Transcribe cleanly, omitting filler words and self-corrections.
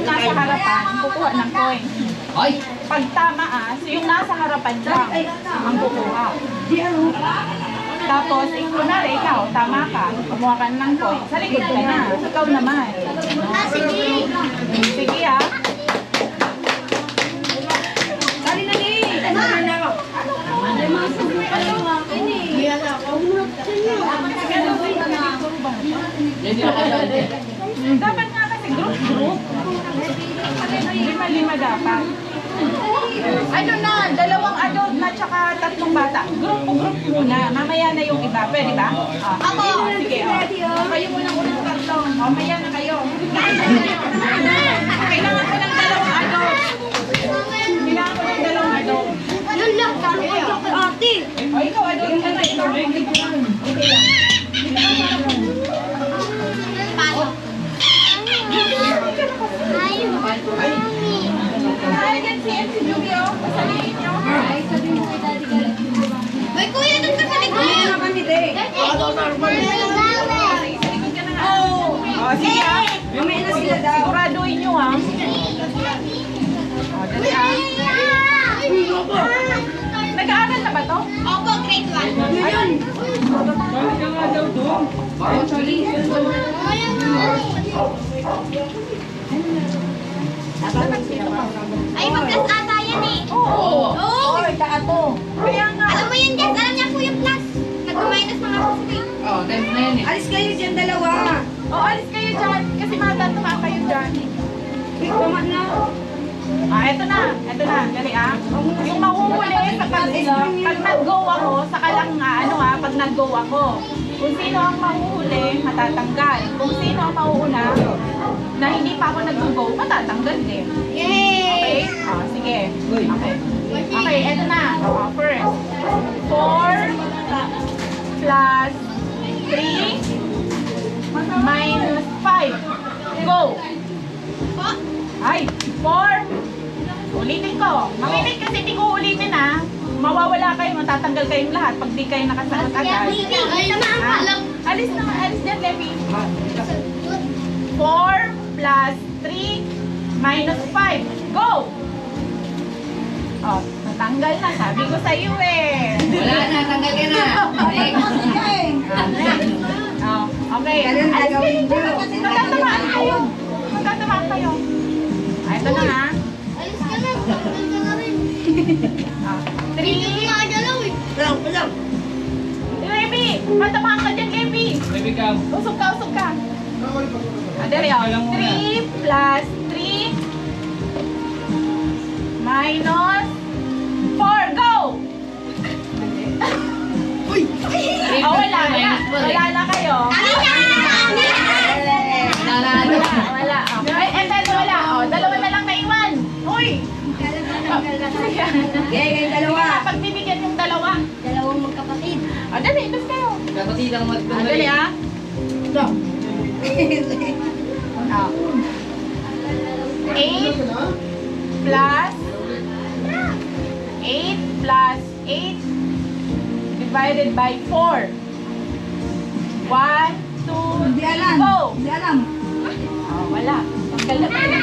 yung nasa harapan, kukuha ng coin. Ay! Pag tama so yung nasa harapan lang ang kukuha. Tapos, kunwari ikaw, tama ka, kumuha ka ng coin, sa likod ka na, ikaw naman. Sige. Sige ah. Dali na ni. Dapat nga kasi group. Lima-lima dapat. Ano na, 2 adult na tsaka 3 bata. Group muna. Mamaya na yung iba. Pwede ba? Ako. Sige, kayo muna unang tatlo. Mamaya na kayo. Kailangan ko ng 2 adult. Kailangan ko ng 2 adult. Yun lang. Kano ka kay ate? O, ikaw adult ka na. Ikaw. Okay lang. Paano? Ay, kuya, doon ka sa likod. Sige ah. Siguraduhin nyo ah. Dali ah. Nag-aaral na ba to? Opo, grade 1. Ayun. Ay, mag-plus ata yan eh. Oo. Oo. Kaya nga. Alam mo yan, Jess. Alam niya po yung plus. Nag-minus mga pusin. Oh, time na yan eh. Alis kayo dyan, dalawa. Alis kayo dyan. Kasi matatamaan kayo dyan. Quick, tama na. Eto na. Dali ah. Yung mahuhuli sa pag nag-go ako, saka lang pag nag-go ako. Kung sino ang mahuhuli, matatanggal. Kung sino ang mauuna, na hindi pa ako nag-go, matatanggal din. Yay! Okay? Sige. Okay, eto na. First, 4 plus 3 minus 5. Go! Po? Ay, 4. Ulitin ko. Makinig kasi hindi ko ulitin ah. Mawawala kayo, matatanggal kayong lahat pag di kayo nakasagot agad. Ay, tamaan ka lang. Alis dyan, Levi. 4 plus 3 minus 5. Go! Natanggal na. Sabi ko sa iyo eh. Wala na, tanggal ka na. Okay. Alis kayo. Magtatamaan kayo. Ito na ha. Alis ka na. Tanggal ka na rin. 3. Hindi ka galaw eh. Levi, matamaan ka dyan, Levi. Baby cam. Usog ka. Dali o. 3 plus 3 minus 4. Go! Wala na. Wala na kayo. Wala. And then wala. Dalawa na lang naiwan. Uy! Kayong dalawa. Pagbibigyan yung dalawa. Dalawang magkapatid. Dali, itas kayo. Kapatid ang matbang. Dali ah. 8 plus 8 divided by 4. 1, 2, Hindi alam. go! Hindi alam. Wala. Tanggal na tayo.